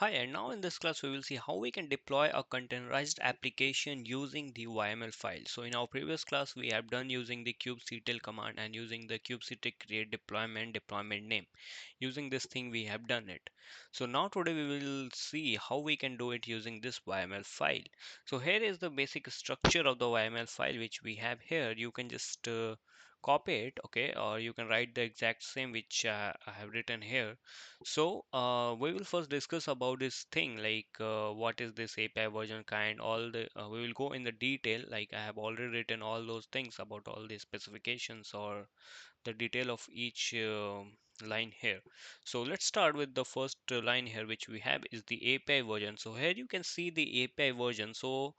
Hi, and now in this class we will see how we can deploy a containerized application using the YAML file. So in our previous class we have done using the kubectl command and using the kubectl create deployment name. Using this thing we have done it. So now today we will see how we can do it using this YAML file. So here is the basic structure of the YAML file which we have here. You can just copy it, okay, or you can write the exact same which I have written here. So we will first discuss about this thing like what is this API version kind. All the we will go in the detail. Like I have already written all those things about all the specifications or the detail of each line here. So let's start with the first line here which we have is the API version. So here you can see the API version. So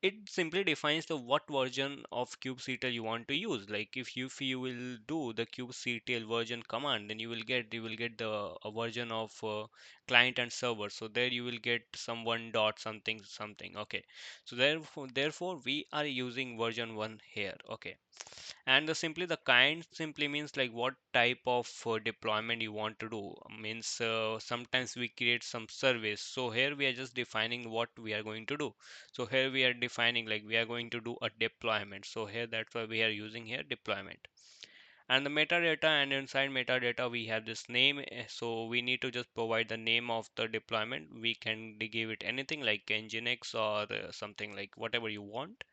it simply defines the what version of kubectl you want to use. Like if you will do the kubectl version command, then you will get the a version of client and server. So there you will get some one dot something something. Okay, so therefore we are using version 1 here. Okay, and simply the kind simply means like what type of deployment you want to do. Means sometimes we create some service, so here we are just defining what we are going to do. So here we are defining like we are going to do a deployment. So here that's why we are using here deployment. And the metadata, and inside metadata we have this name. So we need to just provide the name of the deployment. We can give it anything like nginx or something like whatever you want.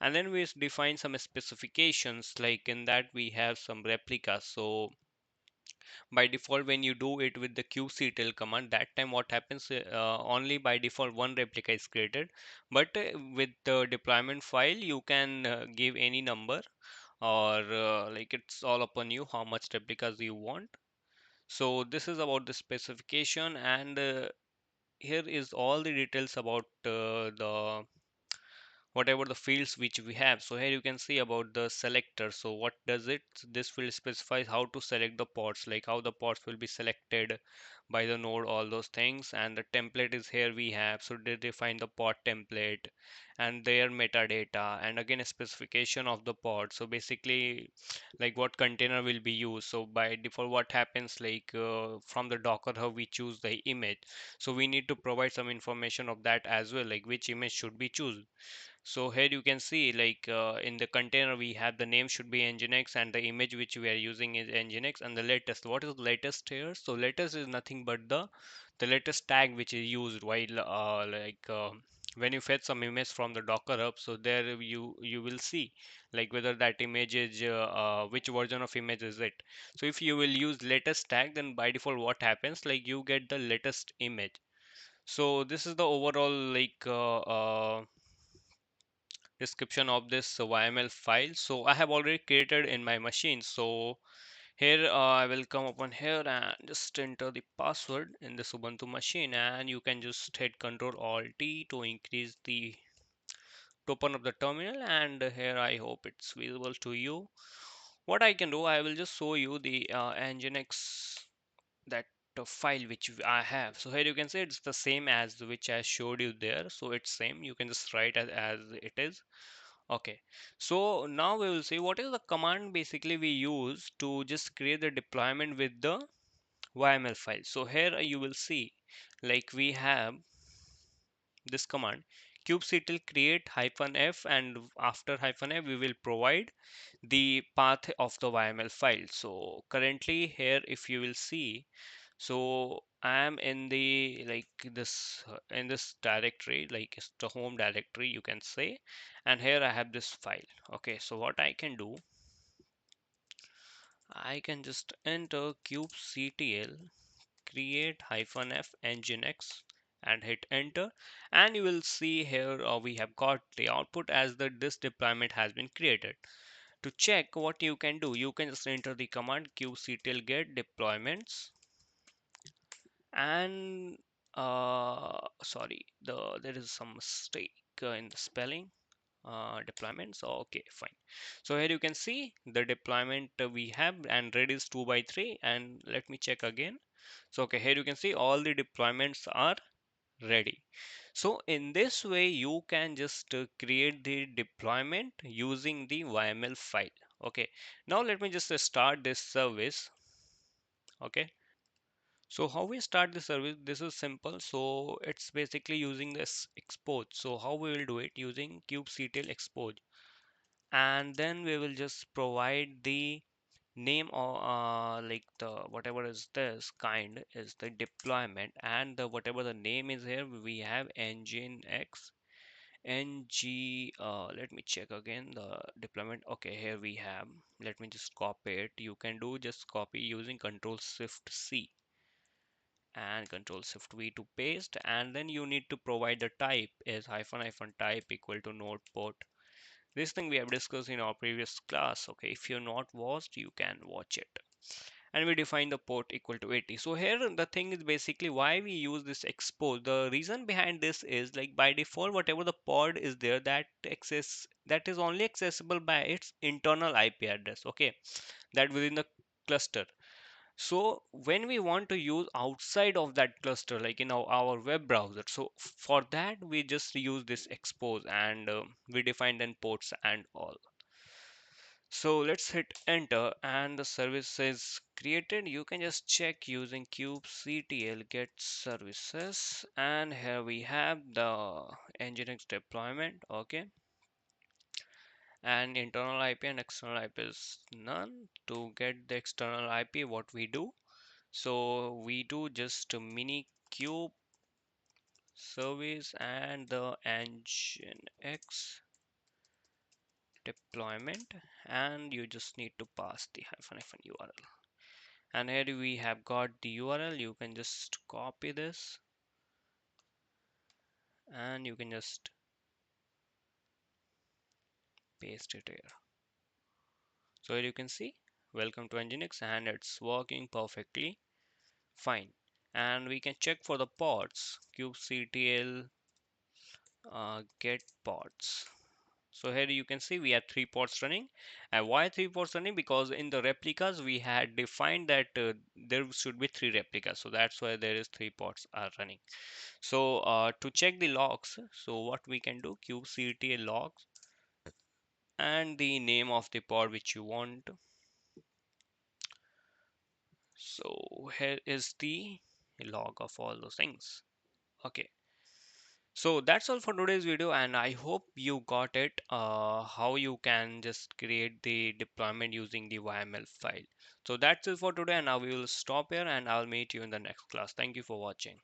And then we define some specifications, like in that we have some replicas. So by default when you do it with the kubectl command, that time what happens, only by default one replica is created. But with the deployment file you can give any number, or like it's all upon you how much replicas you want. So this is about the specification, and here is all the details about the whatever the fields which we have. So here you can see about the selector. So what does it, this field specifies how to select the pods, like how the pods will be selected by the node, all those things. And the template is here we have, so they define the pod template and their metadata, and again a specification of the pod. So basically like what container will be used. So by default what happens, like from the docker hub we choose the image, so we need to provide some information of that as well, like which image should be chosen. So here you can see like in the container we have the name should be nginx, and the image which we are using is nginx, and the latest, what is the latest here? So latest is nothing but the latest tag which is used while when you fetch some image from the docker hub. So there you will see like whether that image is which version of image is it. So if you will use latest tag, then by default what happens, like you get the latest image. So this is the overall like description of this YML file. So I have already created in my machine. So here I will come upon here and just enter the password in this Ubuntu machine, and you can just hit Control Alt T to increase the to open up the terminal. And here I hope it's visible to you. What I can do, I will just show you the nginx, that file which I have. So here you can see it's the same as which I showed you there. So it's same. You can just write as it is. Okay, so now we will see what is the command basically we use to just create the deployment with the YML file. So here you will see like we have this command kubectl create hyphen f, and after hyphen f we will provide the path of the YML file. So currently here if you will see, so I am in the like this in this directory, like it's the home directory you can say, and here I have this file. Okay, so what I can do, I can just enter kubectl create hyphen f nginx and hit enter, and you will see here we have got the output as the this deployment has been created. To check what you can do, you can just enter the command kubectl get deployments, and sorry, there is some mistake in the spelling, deployments. Okay, fine. So here you can see the deployment we have, and red is 2 by 3, and let me check again. So okay, here you can see all the deployments are ready. So in this way you can just create the deployment using the YML file. Okay, now let me just start this service. Okay, So how we start the service, this is simple. So it's basically using this expose. So how we will do it, using kubectl expose, and then we will just provide the name or like the whatever is this kind is the deployment, and the whatever the name is here, we have nginx ng let me check again the deployment. Okay, here we have, let me just copy it. You can do just copy using control shift C and control shift V to paste, and then you need to provide the type is hyphen hyphen type equal to node port. This thing we have discussed in our previous class. Okay, if you're not watched, you can watch it. And we define the port equal to 80. So here the thing is basically why we use this expose. The reason behind this is like by default whatever the pod is there, that is only accessible by its internal IP address. Okay, that within the cluster. So when we want to use outside of that cluster, like in our web browser, so for that we just use this expose, and we define then ports and all. So let's hit enter and the service is created. You can just check using kubectl get services, and here we have the nginx deployment. Okay, and internal IP and external IP is none. To get the external IP, what we do, so we do just a mini cube service and the nginx deployment, and you just need to pass the hyphen hyphen URL. And here we have got the URL. You can just copy this and you can just paste it here. So here you can see welcome to nginx, and it's working perfectly fine. And we can check for the pods, kubectl get pods. So here you can see we have 3 pods running. And why 3 pods running? Because in the replicas we had defined that there should be 3 replicas. So that's why there is 3 pods are running. So to check the logs, so what we can do, kubectl logs and the name of the pod which you want. So here is the log of all those things. Okay. So that's all for today's video, and I hope you got it how you can just create the deployment using the YAML file. So that's it for today, and now we will stop here and I'll meet you in the next class. Thank you for watching.